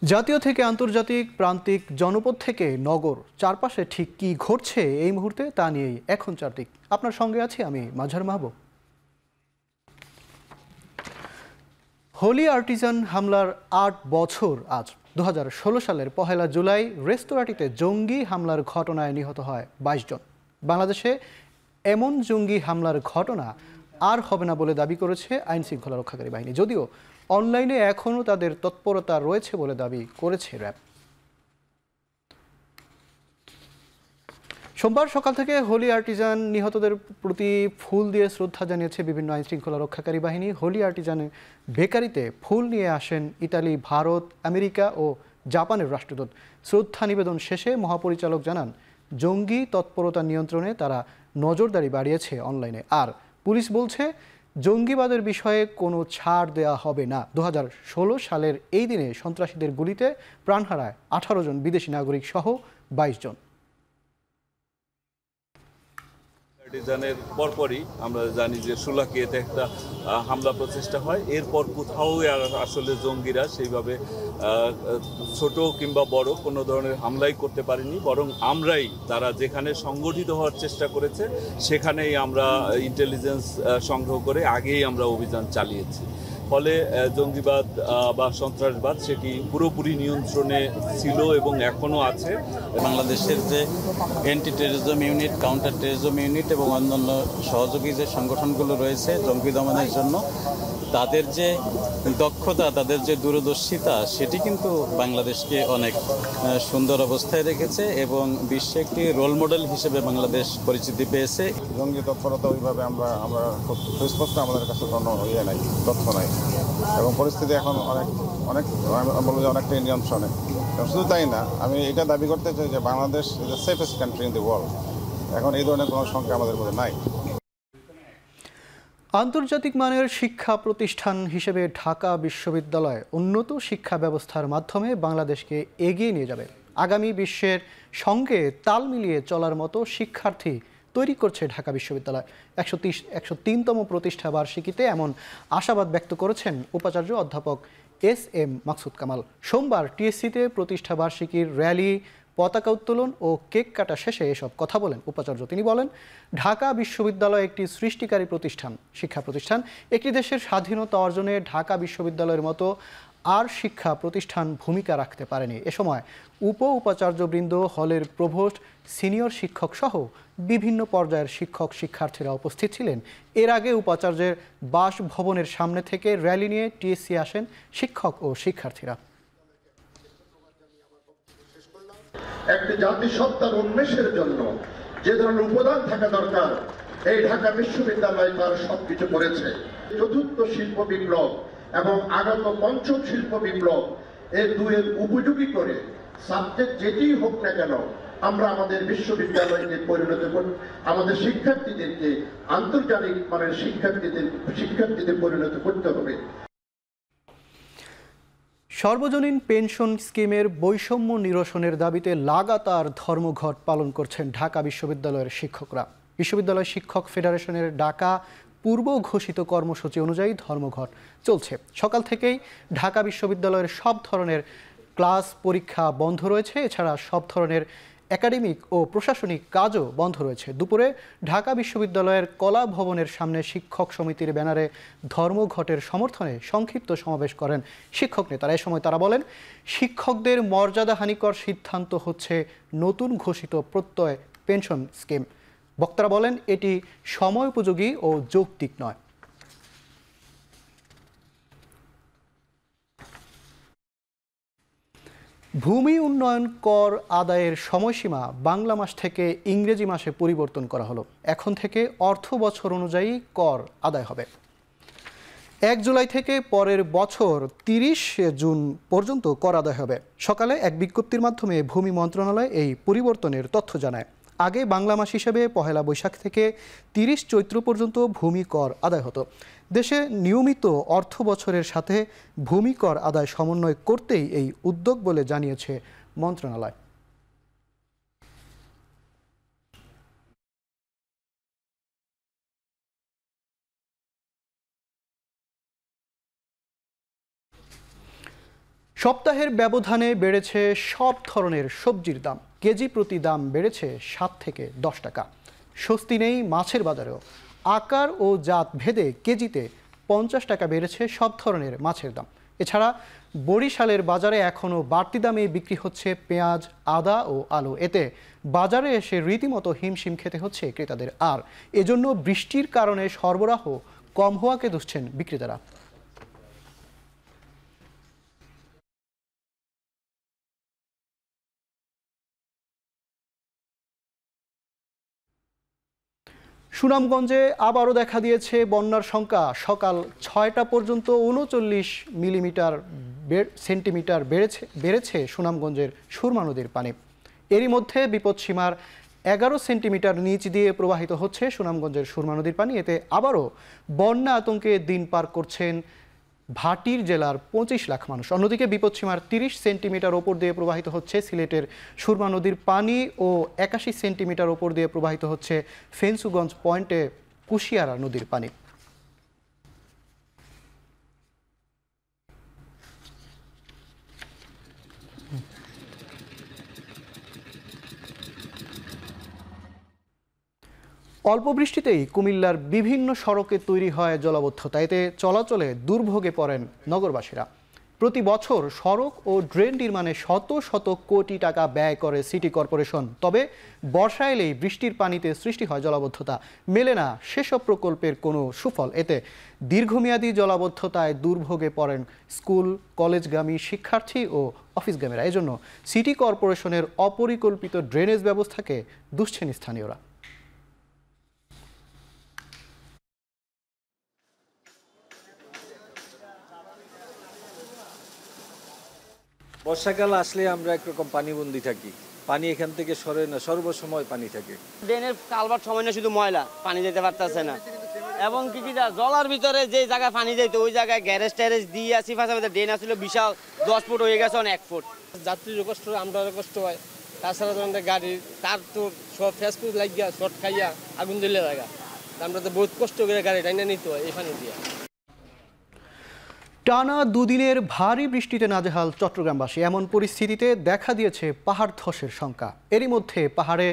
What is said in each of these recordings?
জাতীয় থেকে আন্তর্জাতিক, প্রান্তিক, জনপদ থেকে নগর, চারপাশে ঠিক কি ঘটছে এই মুহূর্তে তা নিয়েই এখন চারদিক। আপনার সঙ্গে আছি আমি মাঝার মাহবুব। হোলি আর্টিজান হামলার ৮ বছর আজ। ২০১৬ সালের ১ জুলাই রেস্তোরাঁটিতে জঙ্গি হামলার ঘটনায় নিহত হয় ২২ জন। বাংলাদেশে এমন জঙ্গি হামলার ঘটনা আর হবে না বলে দাবি করেছে আইন শৃঙ্খলা রক্ষাকারী বাহিনী, যদিও অনলাইনে এখনও তাদের তৎপরতা রয়েছে বলে দাবি করেছে র্যাব। সোমবার সকাল থেকে হোলি আর্টিজান নিহতদের প্রতি ফুল দিয়ে শ্রদ্ধা জানিয়েছে বিভিন্ন আইন শৃঙ্খলা রক্ষাকারী বাহিনী। হোলি আর্টিজান বেকারিতে ফুল নিয়ে আসেন ইতালি, ভারত, আমেরিকা ও জাপানের রাষ্ট্রদূত। শ্রদ্ধা নিবেদন শেষে মহাপরিচালক জানান, জঙ্গি তৎপরতা নিয়ন্ত্রণে তারা নজরদারি বাড়িয়েছে অনলাইনে। আর পুলিশ বলছে, জঙ্গিবাদের বিষয়ে কোনো ছাড় দেওয়া হবে না। ২০১৬ সালের এই দিনে সন্ত্রাসীদের গুলিতে প্রাণ হারায় ১৮ জন বিদেশি নাগরিক সহ ২২ জন। ডিজাইনের পরপরই আমরা জানি যে সুলাকিয়াতে একটা হামলা প্রচেষ্টা হয়। এরপর কোথাও আসলে জঙ্গিরা সেইভাবে ছোট কিংবা বড় কোনো ধরনের হামলাই করতে পারেনি, বরং আমরাই তারা যেখানে সংগঠিত হওয়ার চেষ্টা করেছে সেখানেই আমরা ইন্টেলিজেন্স সংগ্রহ করে আগেই আমরা অভিযান চালিয়েছি। ফলে জঙ্গিবাদ বা সন্ত্রাসবাদ সেটি পুরোপুরি নিয়ন্ত্রণে ছিল এবং এখনও আছে। বাংলাদেশের যে anti terrorism unit, counter terrorism unit এবং অন্যান্য সহযোগী যে সংগঠনগুলো রয়েছে জঙ্গি দমনের জন্য, তাদের যে দক্ষতা, তাদের যে দূরদর্শিতা, সেটি কিন্তু বাংলাদেশকে অনেক সুন্দর অবস্থায় রেখেছে এবং বিশ্বে একটি রোল মডেল হিসেবে বাংলাদেশ পরিচিতি পেয়েছে। জঙ্গি তৎপরতা ওইভাবে আমরা খুব সুস্পষ্ট, আমাদের কাছে কোনো নাই, তথ্য নাই এবং পরিস্থিতি এখন অনেক বলবো যে অনেকটাই নিয়ন্ত্রণে। শুধু তাই না, আমি এটা দাবি করতে চাই যে Bangladesh is the safest country in the world. এখন এই ধরনের কোনো সংখ্যা আমাদের মধ্যে নাই। আন্তর্জাতিক মানের শিক্ষা প্রতিষ্ঠান হিসেবে ঢাকা বিশ্ববিদ্যালয় উন্নত শিক্ষা ব্যবস্থার মাধ্যমে বাংলাদেশকে এগিয়ে নিয়ে যাবে। আগামী বিশ্বের সঙ্গে তাল মিলিয়ে চলার মতো শিক্ষার্থী তৈরি করছে ঢাকা বিশ্ববিদ্যালয়। ১০৩তম প্রতিষ্ঠা বার্ষিকীতে এমন আশাবাদ ব্যক্ত করেছেন উপাচার্য অধ্যাপক এস.এম. মাকসুদ কামাল। সোমবার টিএসসিতে প্রতিষ্ঠা বার্ষিকীর র্যালি, পতাকা উত্তোলন ও কেক কাটা শেষে এসব কথা বলেন উপাচার্য। তিনি বলেন, ঢাকা বিশ্ববিদ্যালয় একটি সৃষ্টিকারী প্রতিষ্ঠান, শিক্ষা প্রতিষ্ঠান। একটি দেশের স্বাধীনতা অর্জনে ঢাকা বিশ্ববিদ্যালয়ের মতো আর শিক্ষা প্রতিষ্ঠান ভূমিকা রাখতে পারেনি। এ সময় উপাচার্যবৃন্দ, হলের প্রভোস্ট, সিনিয়র শিক্ষক সহ বিভিন্ন পর্যায়ের শিক্ষক শিক্ষার্থীরা উপস্থিত ছিলেন। এর আগে উপাচার্যের বাসভবনের সামনে থেকে র্যালি নিয়ে টিএসসি আসেন শিক্ষক ও শিক্ষার্থীরা। একটি জাতিসত্তার উন্মেষের জন্য যে ধরনের উপাদান থাকা দরকার, এই ঢাকা বিশ্ববিদ্যালয় তার সবকিছু করেছে। চতুর্থ শিল্প বিপ্লব এবং আগত পঞ্চম শিল্প বিপ্লব, এই দুয়ের উপযোগী করে সাবজেক্ট যেটি হোক না কেন, আমরা আমাদের বিশ্ববিদ্যালয়কে পরিণত করি, আমাদের শিক্ষার্থীদেরকে আন্তর্জাতিক মানের শিক্ষার্থীদের পরিণত করতে হবে। সর্বজনীন পেনশন স্কিমের বৈষম্য নিরসনের দাবিতে লাগাতার ধর্মঘট পালন করছেন ঢাকা বিশ্ববিদ্যালয়ের শিক্ষকরা। বিশ্ববিদ্যালয় শিক্ষক ফেডারেশনের ডাকা পূর্ব ঘোষিত কর্মসূচি অনুযায়ী ধর্মঘট চলছে। সকাল থেকেই ঢাকা বিশ্ববিদ্যালয়ের সব ধরনের ক্লাস, পরীক্ষা বন্ধ রয়েছে। এছাড়া সব ধরনের একাডেমিক ও প্রশাসনিক কাজও বন্ধ রয়েছে। দুপুরে ঢাকা বিশ্ববিদ্যালয়ের কলা ভবনের সামনে শিক্ষক সমিতির ব্যানারে ধর্মঘটের সমর্থনে সংক্ষিপ্ত সমাবেশ করেন শিক্ষক নেতারা। এ সময় তারা বলেন, শিক্ষকদের মর্যাদাহানিকর সিদ্ধান্ত হচ্ছে নতুন ঘোষিত প্রত্যয় পেনশন স্কিম। বক্তারা বলেন, এটি সময়োপযোগী ও যৌক্তিক নয়। ভূমি উন্নয়ন কর আদায়ের সময়সীমা বাংলা মাস থেকে ইংরেজি মাসে পরিবর্তন করা হলো। এখন থেকে অর্থ বছর অনুযায়ী কর আদায় হবে। ১ জুলাই থেকে পরের বছর ৩০ জুন পর্যন্ত কর আদায় হবে। সকালে এক বিজ্ঞপ্তির মাধ্যমে ভূমি মন্ত্রণালয় এই পরিবর্তনের তথ্য জানায়। আগে বাংলা মাস হিসেবে ১ বৈশাখ থেকে ৩০ চৈত্র পর্যন্ত ভূমি কর আদায় হতো। দেশে নিয়মিত অর্থ বছরের সাথে ভূমি কর আদায় সমন্বয় করতেই এই উদ্যোগ বলে জানিয়েছে মন্ত্রণালয়। সপ্তাহের ব্যবধানে বেড়েছে সব ধরনের সবজির দাম। কেজি প্রতি দাম বেড়েছে 7 থেকে 10 টাকা। স্বস্তি নেই মাছের বাজারেও। আকার ও জাত ভেদে কেজিতে 50 টাকা বেড়েছে সব ধরনের মাছের দাম। এছাড়া বরিশালের বাজারে এখনও বাড়তি দামে বিক্রি হচ্ছে পেঁয়াজ, আদা ও আলু। এতে বাজারে এসে রীতিমতো হিমশিম খেতে হচ্ছে ক্রেতাদের। আর এজন্য বৃষ্টির কারণে সরবরাহ কম হওয়াকে দুষছেন বিক্রেতারা। সুনামগঞ্জে আবারও দেখা দিয়েছে বন্যার শঙ্কা। সকাল 6টা পর্যন্ত 39 সেন্টিমিটার বেড়েছে সুনামগঞ্জের সুরমা নদীর পানি। এরই মধ্যে বিপদসীমার 11 সেন্টিমিটার নিচ দিয়ে প্রবাহিত হচ্ছে সুনামগঞ্জের সুরমা নদীর পানি। এতে আবারও বন্যা আতঙ্কে দিন পার করছেন ভাটির জেলার 25 লাখ মানুষ। অন্যদিকে বিপদসীমার 30 সেন্টিমিটার ওপর দিয়ে প্রবাহিত হচ্ছে সিলেটের সুরমা নদীর পানি ও 81 সেন্টিমিটার ওপর দিয়ে প্রবাহিত হচ্ছে ফেন্সুগঞ্জ পয়েন্টে কুশিয়ারা নদীর পানি। অল্প বৃষ্টিতেই কুমিল্লার বিভিন্ন সড়কে তৈরি হয় জলাবদ্ধতা। এতে চলাচলে দুর্ভোগে পড়েন নগরবাসীরা। প্রতি বছর সড়ক ও ড্রেন নির্মাণে শত শত কোটি টাকা ব্যয় করে সিটি কর্পোরেশন। তবে বর্ষা এলেই বৃষ্টির পানিতে সৃষ্টি হয় জলাবদ্ধতা। মেলে না সেসব প্রকল্পের কোনো সুফল। এতে দীর্ঘমেয়াদী জলাবদ্ধতায় দুর্ভোগে পড়েন স্কুল কলেজগামী শিক্ষার্থী ও অফিসগামীরা। এজন্য সিটি কর্পোরেশনের অপরিকল্পিত ড্রেনেজ ব্যবস্থাকে দুষছেন স্থানীয়রা। বর্ষাকাল আসলে আমরা একরকম পানিবন্দী থাকি। পানি এখান থেকে সরে না, সর্বসময় পানি থাকে। ড্রেনের কালভার্ট সময় না, শুধু ময়লা, পানি যেতে পারতেছে না। এবং কি জলার ভিতরে যে জায়গায় পানি যেত ওই জায়গায় গ্যারেজ ট্যারেজ দিয়ে আসি, ফাঁসা ড্রেন আসলে বিশাল 10 ফুট হয়ে গেছে, 1 ফুট। যাত্রীরও কষ্ট হয়, আমরাও কষ্ট হয়। তাছাড়া তো আমাদের গাড়ির তার তো সব ফেসফুস লাগিয়া শর্ট খাইয়া আগুন জ্বলে লাগা, আমরা তো বহুত কষ্ট করে গাড়ি টাইনা নিতে হয় এই পানি দিয়ে। টানা দুদিনের ভারী বৃষ্টিতে নাজেহাল চট্টগ্রামবাসী। এমন পরিস্থিতিতে দেখা দিয়েছে পাহাড় ধসের শঙ্কা। এরই মধ্যে পাহাড়ে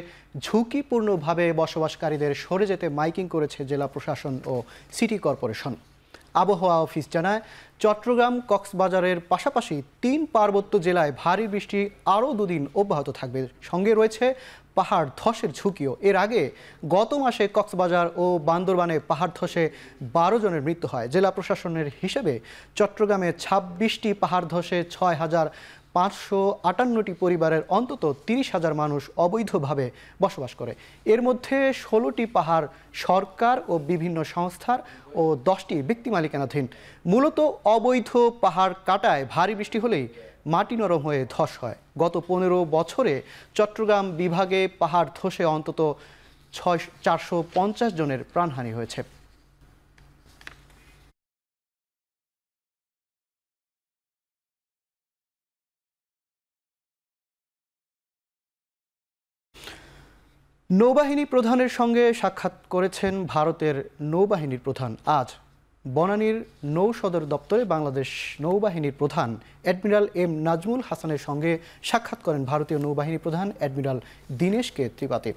ঝুঁকিপূর্ণভাবে বসবাসকারীদের সরে যেতে মাইকিং করেছে জেলা প্রশাসন ও সিটি কর্পোরেশন। আবহাওয়া অফিস জানায়, চট্টগ্রাম কক্সবাজারের পাশাপাশি 3 পার্বত্য জেলায় ভারী বৃষ্টি আরও 2 দিন অব্যাহত থাকবে। সঙ্গে রয়েছে পাহাড় ধসের ঝুঁকিও। এর আগে গত মাসে কক্সবাজার ও বান্দরবানে পাহাড় ধসে 12 জনের মৃত্যু হয়। জেলা প্রশাসনের হিসেবে চট্টগ্রামে 26টি পাহাড় ধসে 6,558টি পরিবারের অন্তত 30,000 মানুষ অবৈধভাবে বসবাস করে। এর মধ্যে 16টি পাহাড় সরকার ও বিভিন্ন সংস্থার ও 10টি ব্যক্তি মালিকানাধীন। মূলত অবৈধ পাহাড় কাটায় ভারী বৃষ্টি হলেই মাটি নরম হয়ে ধস হয়। গত 15 বছরে চট্টগ্রাম বিভাগে পাহাড় ধসে অন্তত 450 জনের প্রাণহানি হয়েছে। নৌবাহিনী প্রধানের সঙ্গে সাক্ষাৎ করেছেন ভারতের নৌবাহিনীর প্রধান। আজ বনানীর নৌ সদর দপ্তরে বাংলাদেশ নৌবাহিনীর প্রধান অ্যাডমিরাল এম নাজমুল হাসানের সঙ্গে সাক্ষাৎ করেন ভারতীয় নৌবাহিনী প্রধান অ্যাডমিরাল দীনেশ কে ত্রিপাঠী।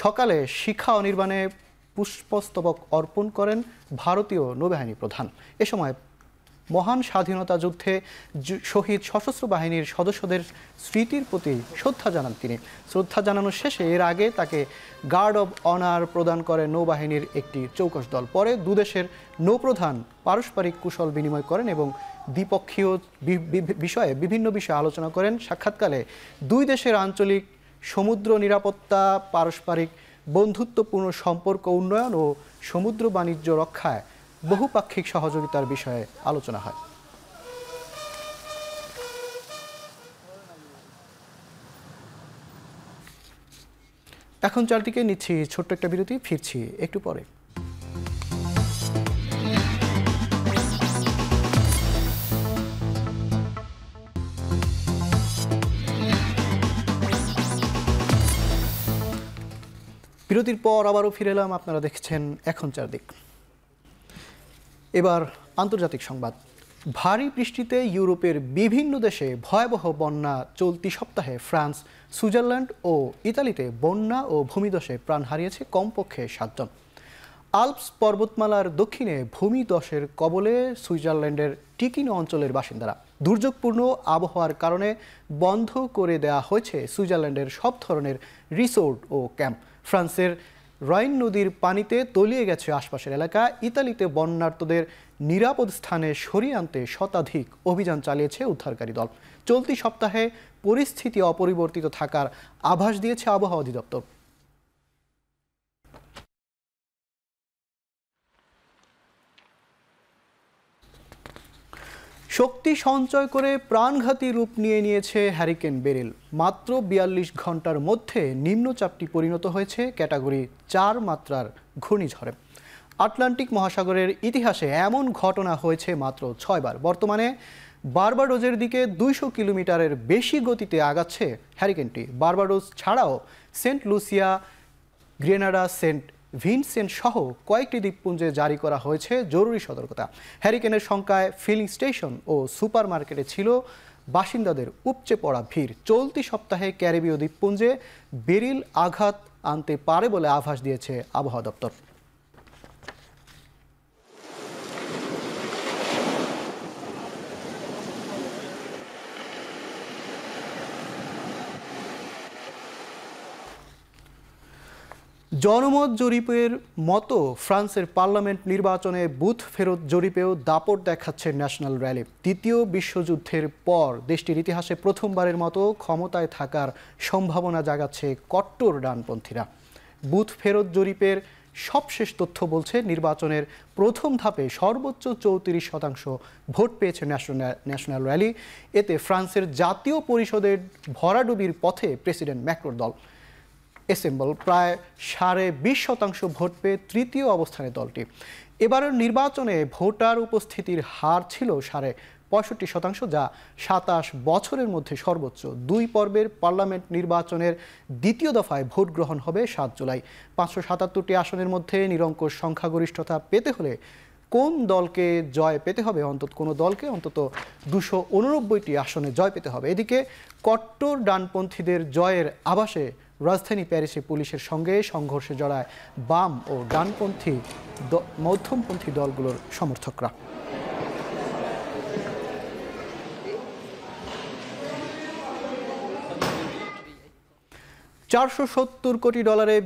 সকালে শিখা অনির্বাণে পুষ্পস্তবক অর্পণ করেন ভারতীয় নৌবাহিনী প্রধান। এ সময় মহান স্বাধীনতা যুদ্ধে শহীদ সশস্ত্র বাহিনীর সদস্যদের স্মৃতির প্রতি শ্রদ্ধা জানান তিনি। শ্রদ্ধা জানানোর শেষে এর আগে তাকে গার্ড অব অনার প্রদান করে নৌবাহিনীর একটি চৌকস দল। পরে দুদেশের নৌপ্রধান পারস্পরিক কুশল বিনিময় করেন এবং দ্বিপক্ষীয় বিষয়ে বিভিন্ন বিষয়ে আলোচনা করেন। সাক্ষাৎকালে দুই দেশের আঞ্চলিক সমুদ্র নিরাপত্তা, পারস্পরিক বন্ধুত্বপূর্ণ সম্পর্ক উন্নয়ন ও সমুদ্র বাণিজ্য রক্ষায় বহুপাক্ষিক সহযোগিতার বিষয়ে আলোচনা হয়। এখন চারদিকে নিচ্ছি ছোট্ট একটা বিরতি, ফিরছি একটু পরে। বিরতির পর আবারও ফিরে এলাম। আপনারা দেখছেন এখন চারদিক। এবার আন্তর্জাতিক সংবাদ। ভারী বৃষ্টিতে ইউরোপের বিভিন্ন দেশে ভয়াবহ বন্যা। চলতি সপ্তাহে ফ্রান্স, সুইজারল্যান্ড ও ইতালিতে বন্যা ও ভূমিধসে প্রাণ হারিয়েছে কমপক্ষে 7 জন। আল্পস পর্বতমালার দক্ষিণে ভূমিধসের কবলে সুইজারল্যান্ডের টিকিনো অঞ্চলের বাসিন্দারা। দুর্যোগপূর্ণ আবহাওয়ার কারণে বন্ধ করে দেওয়া হয়েছে সুইজারল্যান্ডের সব ধরনের রিসোর্ট ও ক্যাম্প। ফ্রান্সের রাইন নদীর পানিতে তলিয়ে গেছে আশপাশের এলাকা। ইতালিতে বন্যার্তদের নিরাপদ স্থানে সরিয়ে আনতে শতাধিক অভিযান চালিয়েছে উদ্ধারকারী দল। চলতি সপ্তাহে পরিস্থিতি অপরিবর্তিত থাকার আভাস দিয়েছে আবহাওয়া অধিদপ্তর। শক্তি সঞ্চয় করে প্রাণঘাতী রূপ নিয়েছে হ্যারিকেন বেরিল। মাত্র ৪২ ঘন্টার মধ্যে নিম্নচাপটি পরিণত হয়েছে ক্যাটাগরি 4 মাত্রার ঘূর্ণিঝড়ে। আটলান্টিক মহাসাগরের ইতিহাসে এমন ঘটনা হয়েছে মাত্র 6 বার। বর্তমানে বার্বাডোজের দিকে 200 কিলোমিটারের বেশি গতিতে আগাচ্ছে হ্যারিকেনটি। বার্বাডোজ ছাড়াও Saint Lucia, Grenada, Saint Vincent সহ কয়েকটি দ্বীপপুঞ্জে জারি করা হয়েছে জরুরি সতর্কতা। হ্যারিকেনের শঙ্কায় ফিলিং স্টেশন ও সুপারমার্কেটে ছিল বাসিন্দাদের উপচে পড়া ভিড়। চলতি সপ্তাহে ক্যারিবীয় দ্বীপপুঞ্জে বেরিল আঘাত আনতে পারে বলে আভাস দিয়েছে আবহাওয়া দপ্তর। জনমত জরিপের মতো ফ্রান্সের পার্লামেন্ট নির্বাচনে বুথ ফেরত জরিপেও দাপট দেখাচ্ছে ন্যাশনাল র্যালি। দ্বিতীয় বিশ্বযুদ্ধের পর দেশটির ইতিহাসে প্রথমবারের মতো ক্ষমতায় থাকার সম্ভাবনা জাগাচ্ছে কট্টর ডানপন্থীরা। বুথ ফেরত জরিপের সবশেষ তথ্য বলছে নির্বাচনের প্রথম ধাপে সর্বোচ্চ 34% ভোট পেয়েছে ন্যাশনাল র্যালি। এতে ফ্রান্সের জাতীয় পরিষদের ভরাডুবির পথে প্রেসিডেন্ট ম্যাক্রোর দল এসেম্বল প্রায় 20.5% ভোট পেয়ে তৃতীয় অবস্থানে দলটি। এবারের নির্বাচনে ভোটার উপস্থিতির হার ছিল 65%, যা 27 বছরের মধ্যে সর্বোচ্চ। 2 পর্বের পার্লামেন্ট নির্বাচনের দ্বিতীয় দফায় ভোট গ্রহণ হবে 7 জুলাই। 577টি আসনের মধ্যে নিরঙ্কুশ সংখ্যাগরিষ্ঠতা পেতে হলে কোন দলকে জয় পেতে হবে? কোনো দলকে অন্তত 289টি আসনে জয় পেতে হবে। এদিকে কট্টর ডানপন্থীদের জয়ের আভাসে রাজধানী প্যারিসে পুলিশের সঙ্গে সংঘর্ষে জড়ায় বাম ও ডানপন্থী মধ্যমপন্থী দলগুলোর সমর্থকরা। $470 কোটি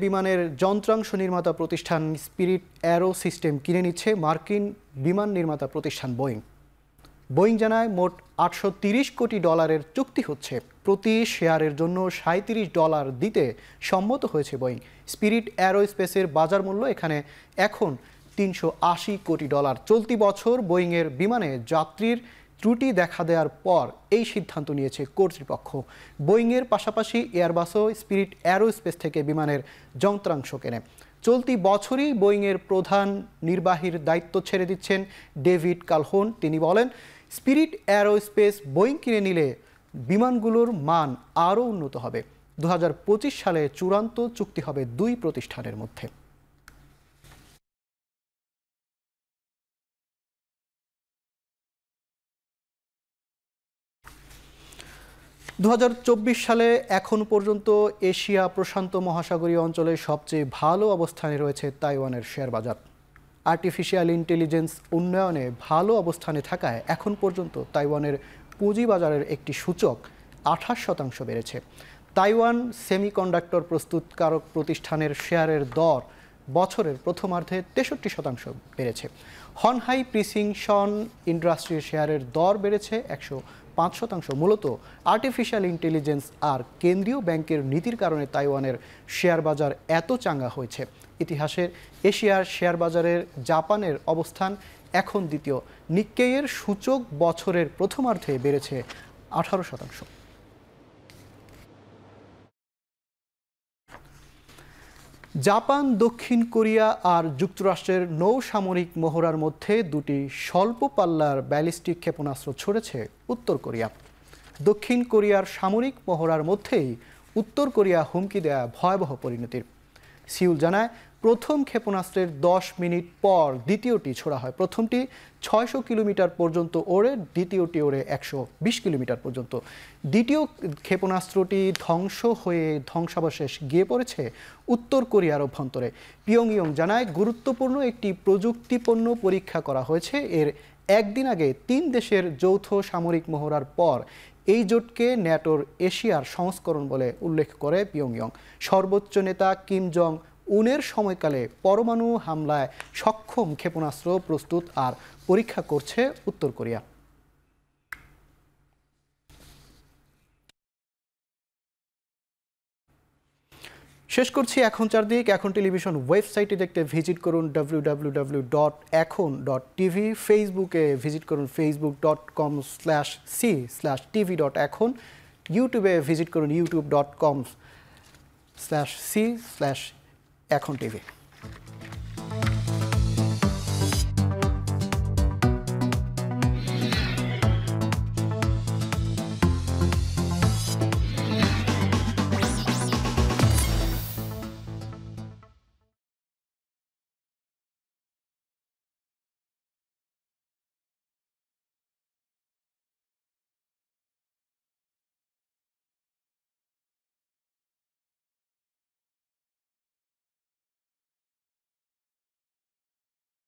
বিমানের যন্ত্রাংশ নির্মাতা প্রতিষ্ঠান স্পিরিট অ্যারো সিস্টেম কিনে নিচ্ছে মার্কিন বিমান নির্মাতা প্রতিষ্ঠান বোয়িং। বোয়িং জানায় মোট $830 কোটি চুক্তি হচ্ছে। প্রতি শেয়ারের জন্য $37 দিতে সম্মত হয়েছে বোয়িং। স্পিরিট অ্যারোস্পেসের বাজার মূল্য এখানে এখন $380 কোটি। চলতি বছর বোয়িংয়ের বিমানে যাত্রীর ত্রুটি দেখা দেওয়ার পর এই সিদ্ধান্ত নিয়েছে কর্তৃপক্ষ। বোয়িংয়ের পাশাপাশি এয়ারবাসও স্পিরিট অ্যারোস্পেস থেকে বিমানের যন্ত্রাংশ কেনে। চলতি বছরই বোয়িংয়ের প্রধান নির্বাহীর দায়িত্ব ছেড়ে দিচ্ছেন ডেভিড কালহোন। তিনি বলেন, স্পিরিট অ্যারোস্পেস বোয়িং কিনে নিলে বিমানগুলোর মান আরও উন্নত হবে। 2025 সালে চূড়ান্ত চুক্তি হবে 2 প্রতিষ্ঠানের মধ্যে। 2024 সালে এখন পর্যন্ত এশিয়া প্রশান্ত মহাসাগরীয় অঞ্চলে সবচেয়ে ভালো অবস্থানে রয়েছে তাইওয়ানের শেয়ার বাজার। আর্টিফিশিয়াল ইন্টেলিজেন্স উন্নয়নে ভালো অবস্থানে থাকায় এখন পর্যন্ত তাইওয়ানের পুঁজিবাজারের একটি সূচক 28% বেড়েছে। তাইওয়ান সেমিকন্ডাক্টর প্রস্তুতকারক প্রতিষ্ঠানের শেয়ারের দর বছরের প্রথমার্ধে 63% বেড়েছে। হনহাই প্রিসিংশন ইন্ডাস্ট্রির শেয়ারের দর বেড়েছে 105%। মূলত আর্টিফিশিয়াল ইন্টেলিজেন্স আর কেন্দ্রীয় ব্যাংকের নীতির কারণে তাইওয়ানের শেয়ার বাজার এত চাঙ্গা হয়েছে। ইতিহাসের এশিয়ার শেয়ার বাজারের জাপানের অবস্থান এখন দ্বিতীয়। নিক্কেইয়ের সূচক বছরের প্রথমার্ধে বেড়েছে 18%। জাপান, দক্ষিণ কোরিয়া আর যুক্তরাষ্ট্রের নৌসামরিক মহড়ার মধ্যে 2টি স্বল্প পাল্লার ব্যালিস্টিক ক্ষেপণাস্ত্র ছড়েছে উত্তর কোরিয়া। দক্ষিণ কোরিয়ার সামরিক মহড়ার মধ্যেই উত্তর কোরিয়া হুমকি দেয়া ভয়াবহ পরিণতির। সিউল জানায়, প্রথম ক্ষেপণাস্ত্রের 10 মিনিট পর দ্বিতীয়টি ছোড়া হয়। প্রথমটি 600 কিলোমিটার পর্যন্ত ওড়ে, দ্বিতীয়টি ওড়ে 120 কিলোমিটার পর্যন্ত। দ্বিতীয় ক্ষেপণাস্ত্রটি ধ্বংস হয়ে ধ্বংসাবশেষ গিয়ে পড়েছে উত্তর কোরিয়ার অভ্যন্তরে। পিয়ংইয়ং জানায়, গুরুত্বপূর্ণ একটি প্রযুক্তিপণ্য পরীক্ষা করা হয়েছে। এর একদিন আগে 3 দেশের যৌথ সামরিক মহড়ার পর এই জোটকে ন্যাটোর এশিয়ার সংস্করণ বলে উল্লেখ করে পিয়ংইয়ং। সর্বোচ্চ নেতা কিম জং উনের সময়কালে পরমাণু হামলায় সক্ষম ক্ষেপণাস্ত্র প্রস্তুত আর পরীক্ষা করছে উত্তর কোরিয়া। শেষ করছি এখন চারদিক। এখন টেলিভিশন ওয়েবসাইটে দেখতে ভিজিট করুন www.ekhon.tv। ফেসবুকে ভিজিট করুন facebook.com/c/tv.ekhon। ইউটিউবে ভিজিট করুন youtube.com/c/ekhon TV।